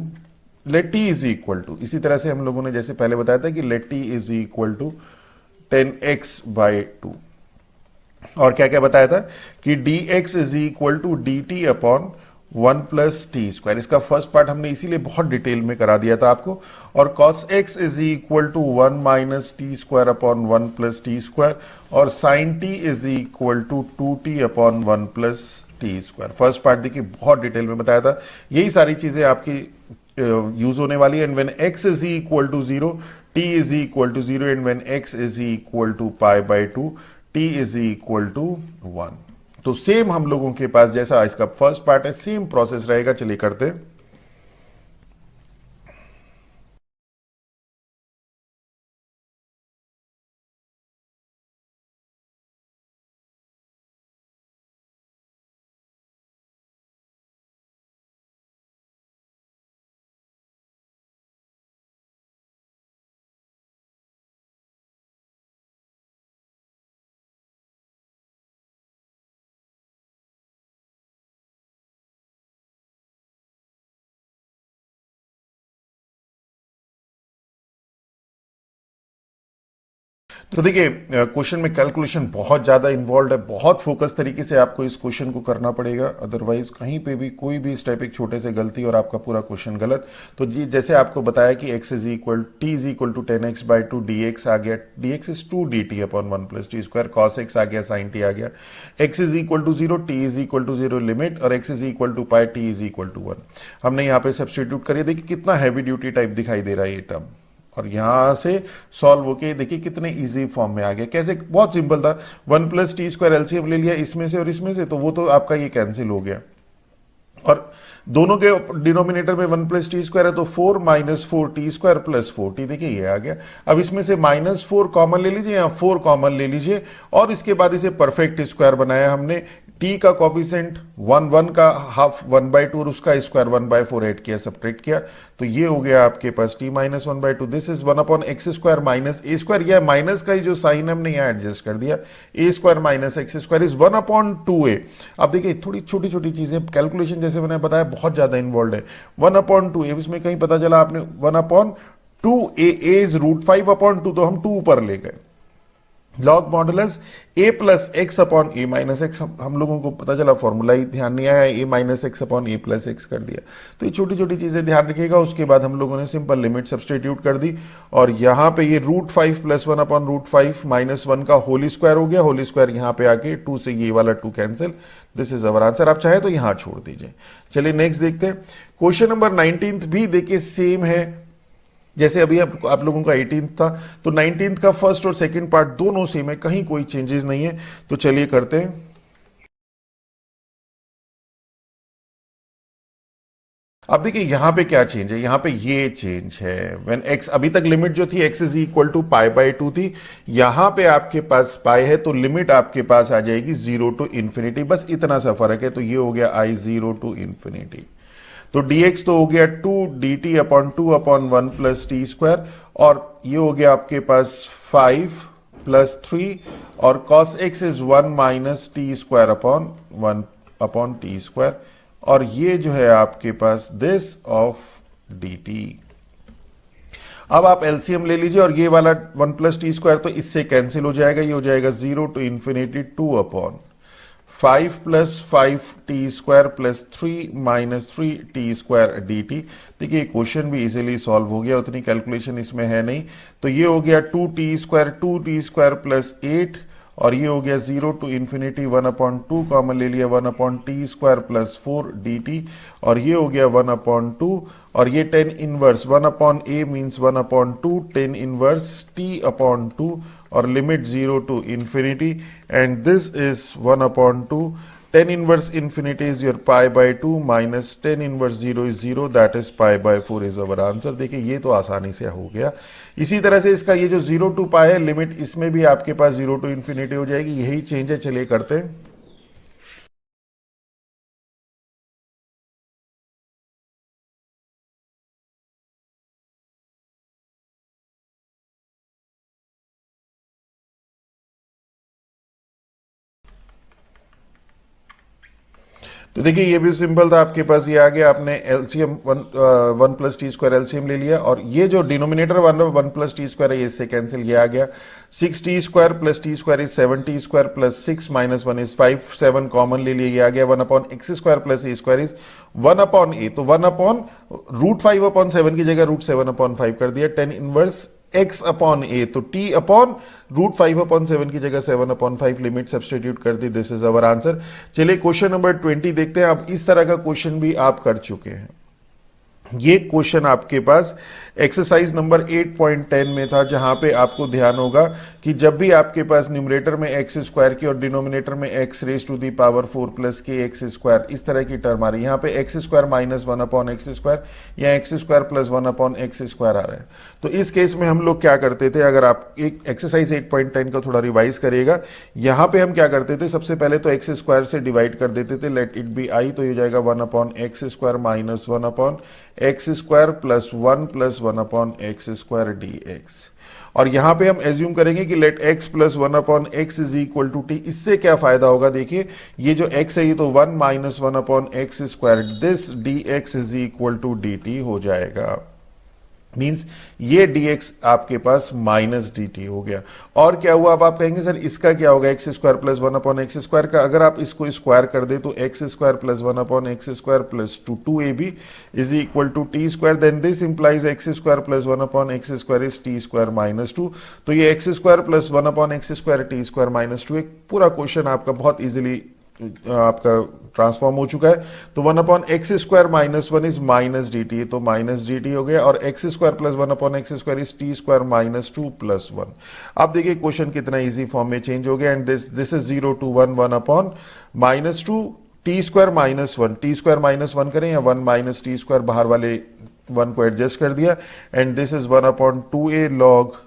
let t is equal to, इसी तरह से हम लोगों ने जैसे पहले बताया था कि let t is equal to 10x/2 और क्या क्या बताया था कि dx is equal to dt upon 1 plus t square. इसका फर्स्ट पार्ट हमने इसीलिए बहुत डिटेल में करा दिया था आपको। और cos x is equal to 1 minus t square upon 1 plus t square और sin t is equal to 2t upon 1 plus t square. First part देखिए बहुत डिटेल में बताया था। यही सारी चीजें आपकी यूज होने वाली है। And when x is equal to 0 t is equal to 0 and when x is equal to π/2 t is equal to 1। तो सेम हम लोगों के पास जैसा इसका फर्स्ट पार्ट है सेम प्रोसेस रहेगा। चलिए करते हैं। तो देखिए क्वेश्चन में कैलकुलेशन बहुत ज्यादा इन्वॉल्व है, बहुत फोकस तरीके से आपको इस क्वेश्चन को करना पड़ेगा, अदरवाइज कहीं पे भी कोई भी स्टेप एक छोटे से गलती और आपका पूरा क्वेश्चन गलत। तो जी जैसे आपको बताया कि x is equal t is equal to 10x/2 dx आ गया, dx is 2 dt upon 1 plus t square, cos x आ गया, sin t आ गया, x is equal to 0 t is equal to 0 limit और x is equal to pi t is equal to 1। हमने यहाँ पे सब्स्टिट्यूट करिए। देखिए कितना हैवी ड्यूटी टाइप दिखाई दे रहा है ये टर्म और यहां से सॉल्व होके देखिए कितने इजी फॉर्म में आ गया। कैसे, बहुत सिंपल था, 1 प्लस टी स्क्वायर एलसीएम ले लिया इसमें से और इसमें से, तो वो तो आपका ये कैंसिल हो गया और दोनों के डिनोमिनेटर में 1 प्लस टी स्क्वायर है तो 4 माइनस 4t² प्लस 4t। देखिए ये आ गया। अब इसमें से -4 कॉमन ले लीजिए, यहाँ 4 कॉमन ले लीजिए और इसके बाद इसे परफेक्ट स्क्वायर बनाया हमने। t का कॉफिशिएंट 1 का हाफ 1/2 और उसका स्क्वायर 1/4 ऐड किया, सब्ट्रैक्ट किया, तो ये हो गया आपके पास t minus 1/2। This is 1/x² minus a²। यह माइनस का ही जो साइन हमने यहाँ एडजस्ट कर दिया, a² minus x² is 1/2a। अब देखिए थोड़ी छोटी छोटी चीजें, कैलकुलेशन जैसे मैंने बताया बहुत ज्यादा इन्वॉल्व है। 1/2a, इसमें कहीं पता चला आपने 1/2a इज √5/2, तो हम 2 ऊपर ले गए। Log modulus a plus x upon A minus x, हम लोगों को पता चला, फॉर्मूला ही ध्यान नहीं आया, a minus x upon A plus x कर दिया। तो ये छोटी छोटी चीजें ध्यान रखिएगा। उसके बाद हम लोगों ने सिंपल लिमिट सब्सटीट्यूट कर दी और यहाँ पे ये √5 प्लस 1/√5 माइनस 1 का होल स्क्वायर हो गया। होल स्क्वायर यहाँ पे आके 2 से ये वाला 2 cancel. This is our answer. आप चाहे तो यहाँ छोड़ दीजिए। चलिए नेक्स्ट देखते हैं। क्वेश्चन नंबर 19 भी देखिए सेम है जैसे अभी आप लोगों का 18 था, तो 19 का फर्स्ट और सेकंड पार्ट दोनों सेम है, कहीं कोई चेंजेस नहीं है। तो चलिए करते हैं। अब देखिए यहां पे क्या चेंज है, यहां पे ये चेंज है। व्हेन x, अभी तक लिमिट जो थी x इज इक्वल टू π/2 थी, यहां पे आपके पास पाई है तो लिमिट आपके पास आ जाएगी 0 टू इंफिनिटी। बस इतना सा फर्क है। तो ये हो गया I0 टू इंफिनिटी। तो dx तो हो गया 2dt/2/1 प्लस टी स्क्वायर और ये हो गया आपके पास 5 प्लस 3 और cos x is 1 minus t square upon 1 T square और ये जो है आपके पास दिस ऑफ dt। अब आप एलसीएम ले लीजिए और ये वाला 1 प्लस टी स्क्वायर तो इससे कैंसिल हो जाएगा। ये हो जाएगा 0 to infinity 2/5 plus 5t² plus 3 minus 3t² dt। देखिए क्वेश्चन भी इजीली सॉल्व हो गया, उतनी कैलकुलेशन इसमें है नहीं। तो ये हो गया 2t² प्लस 8 और ये हो गया 0 टू इंफिनिटी 1/2 कॉमन ले लिया 1/t² प्लस 4 dt और ये हो गया 1/2 और ये 10 inverse 1/a means 1/2 10 inverse t/2 और limit 0 to infinity and this is 1/2 10 inverse infinity is your π/2 minus 10 inverse 0 is 0 that is π/4 is our answer. देखिए ये तो आसानी से हो गया। इसी तरह से इसका ये जो 0 टू पाई है लिमिट, इसमें भी आपके पास 0 टू इंफिनिटी हो जाएगी। यही चेंज है। चलिए करते हैं। तो देखिए ये भी सिंपल था, आपके पास ये आ गया, आपने LCM 1 plus t square LCM ले लिया और ये जो डिनोमिनेटर 1 प्लस टी स्क्वायर है इससे कैंसिल, ये आ गया 6t² plus t square is 7t² plus 6 minus 1 is 5 7 common ले लिया, ये आ गया 1/x² plus a² is 1/a। तो 1/√5/7 की जगह √7/5 कर दिया। 10 इनवर्स x/a तो t/√5/7 की जगह 7/5 लिमिट सब्सटीट्यूट कर दी। This is our answer. चलिए क्वेश्चन नंबर 20 देखते हैं। अब इस तरह का क्वेश्चन भी आप कर चुके हैं। ये क्वेश्चन आपके पास एक्सरसाइज नंबर 8.10 में था, जहां पे आपको ध्यान होगा कि जब भी आपके पास न्यूमरेटर में x² की और डिनोमिनेटर में x⁴ प्लस kx² इस तरह की टर्म आ रही है, यहाँ पे x² माइनस 1/x² या x² प्लस 1/x² आ रहा है। तो इस केस में हम लोग क्या करते थे, अगर आप एक एक्सरसाइज 8.10 का थोड़ा रिवाइज करिएगा, यहाँ पे हम क्या करते थे, सबसे पहले तो x² से डिवाइड कर देते थे, लेट इट बी i, तो ये जाएगा 1/x² minus 1/x² plus 1 plus 1/x² dx। और यहां पे हम एज्यूम करेंगे कि let x plus 1/x is equal to t। इससे क्या फायदा होगा, देखिए ये जो x है ये तो 1 minus 1/x², this dx is equal to dt हो जाएगा। मीन्स ये dx आपके पास माइनस dt हो गया। और क्या हुआ, अब आप कहेंगे सर इसका क्या होगा, x² प्लस 1/x² का अगर आप इसको स्क्वायर कर दे तो x² plus 1/x² plus 2ab is equal to t², then this implies x² plus 1/x² is t² minus 2। तो ये x² plus 1/x² t² minus 2, एक पूरा क्वेश्चन आपका बहुत इजीली आपका ट्रांसफॉर्म हो चुका है। तो 1/x² minus 1 is minus dt, तो माइनस dt हो गया, और x² plus 1/x² is t² minus 2 plus 1। अब देखिए क्वेश्चन कितना इजी फॉर्म में चेंज हो गया, and this is 0 to 1 1/-2 T square minus one, T square minus one करें या वन माइनस टी स्क्वायर, बाहर वाले वन को एडजस्ट कर दिया, and this is one upon two A log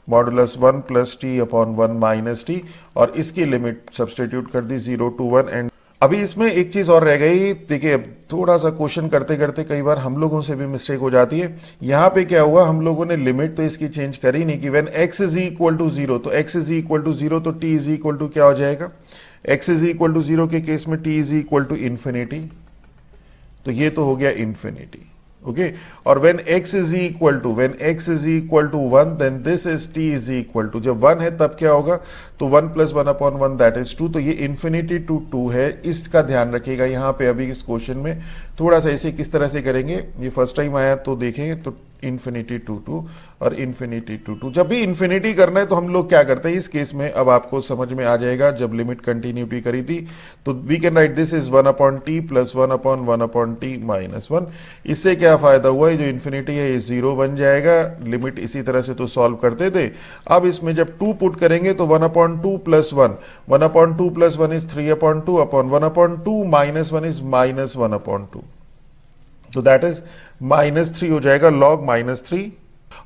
modulus one plus T upon one minus T, और इसकी लिमिट सब्सटीट्यूट कर दी 0 to 1। एंड अभी इसमें एक चीज और रह गई, देखिए थोड़ा सा क्वेश्चन करते करते कई बार हम लोगों से भी मिस्टेक हो जाती है। यहां पे क्या हुआ, हम लोगों ने लिमिट तो इसकी चेंज करी नहीं कि when x is equal to 0, तो x इज इक्वल टू 0 तो t इज इक्वल टू क्या हो जाएगा, x इज इक्वल टू 0 के केस में t is equal to infinity, तो ये तो हो गया इन्फिनिटी, ओके। और when x is equal to 1, then this is t is equal to, जब 1 है तब क्या होगा, तो 1 प्लस 1 अपॉन 1 दैट इज 2, तो ये इन्फिनिटी टू 2 है, इसका ध्यान रखिएगा। यहाँ पे अभी इस क्वेश्चन में थोड़ा सा इसे किस तरह से करेंगे, ये फर्स्ट टाइम आया तो देखेंगे, तो इन्फिनिटी टू 2 और इन्फिनिटी टू 2, जब भी इन्फिनिटी करना है तो हम लोग क्या करते हैं इस केस में, अब आपको समझ में आ जाएगा। जब लिमिट कंटिन्यूटी करी थी तो we can write this is 1 upon t plus 1 upon t minus 1। इससे क्या फायदा हुआ, जो इन्फिनिटी है ये 0 बन जाएगा। लिमिट इसी तरह से तो सॉल्व करते थे। अब इसमें जब 2 पुट करेंगे तो 1 upon 2 plus 1 upon 2 plus 1 is 3 upon 2 upon 1 upon 2 minus 1 is minus 1 upon 2, तो दैट इज -3 हो जाएगा, लॉग -3।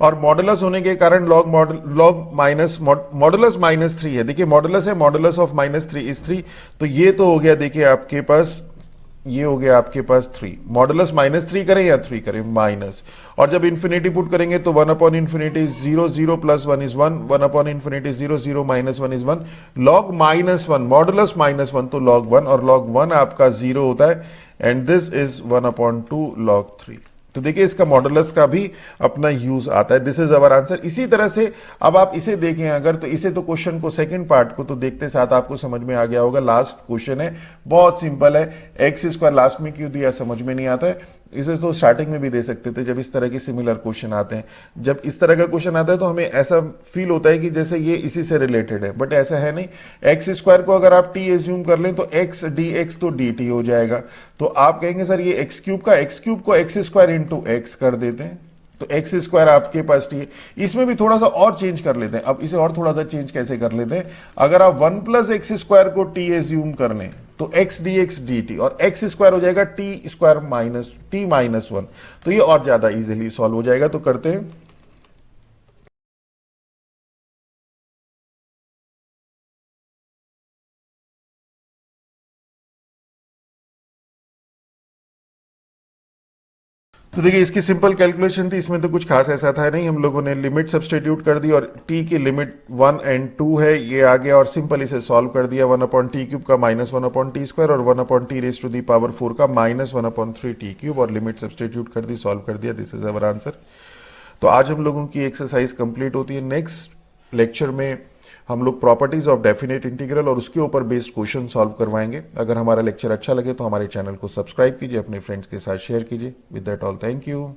और मॉडुलस होने के कारण लॉग माइनस मॉडुलस -3 है। देखिए मॉडुलस है, मॉडुलस ऑफ -3 इज 3, तो ये तो हो गया, देखिए आपके पास ये हो गया आपके पास 3। मॉडुलस -3 करें या 3 करें, माइनस, और जब इन्फिनिटी पुट करेंगे तो 1 upon infinity 0, 0 plus 1 is 1, 1 upon infinity 0, 0 minus 1 is 1, log -1, modulus -1 तो लॉग 1, और लॉग 1 आपका 0 होता है, and this is 1 upon 2 log 3। तो देखिए इसका मॉडुलस का भी अपना यूज आता है। This is our answer. इसी तरह से अब आप इसे देखें अगर, तो इसे तो क्वेश्चन को सेकंड पार्ट को तो देखते साथ आपको समझ में आ गया होगा। लास्ट क्वेश्चन है, बहुत सिंपल है, एक्स स्क्वायर लास्ट में क्यों दिया समझ में नहीं आता है। इसे तो स्टार्टिंग में भी दे सकते थे जब इस तरह के सिमिलर क्वेश्चन आते हैं। जब इस तरह का क्वेश्चन आता है तो हमें ऐसा फील होता है कि जैसे ये इसी से रिलेटेड है, बट ऐसा है नहीं। एक्स स्क्वायर को अगर आप टी एज्यूम कर लें तो एक्स डी एक्स तो डी टी हो जाएगा। तो आप कहेंगे सर ये एक्स क्यूब को एक्स स्क्वायर इंटू एक्स कर देते हैं, तो एक्स स्क्वायर आपके पास टी है। इसमें भी थोड़ा सा और चेंज कर लेते हैं। अब इसे और थोड़ा सा चेंज कैसे कर लेते हैं, अगर आप 1 प्लस एक्स स्क्वायर को टी एज्यूम कर लें तो x d x d t, और एक्स स्क्वायर हो जाएगा T square minus T minus 1, तो ये और ज्यादा इजीली सॉल्व हो जाएगा। तो करते हैं, तो देखिए इसकी सिंपल कैलकुलेशन थी, इसमें तो कुछ खास ऐसा था नहीं। हम लोगों ने लिमिट सब्सटीट्यूट कर दी और t की लिमिट 1 and 2 है, ये आ गया, और सिंपल इसे सॉल्व कर दिया। 1 अपॉन टी क्यूब का -1 अपॉन टी स्क्वायर और 1 upon t raise to the power 4 का -1 अपॉन 3 टी क्यूब, और लिमिट सब्सटीट्यूट कर दी, सॉल्व कर दिया। This is our answer. तो आज हम लोगों की एक्सरसाइज कंप्लीट होती है। नेक्स्ट लेक्चर में हम लोग प्रॉपर्टीज ऑफ डेफिनेट इंटीग्रल और उसके ऊपर बेस्ड क्वेश्चन सॉल्व करवाएंगे। अगर हमारा लेक्चर अच्छा लगे तो हमारे चैनल को सब्सक्राइब कीजिए, अपने फ्रेंड्स के साथ शेयर कीजिए। With that all, thank you.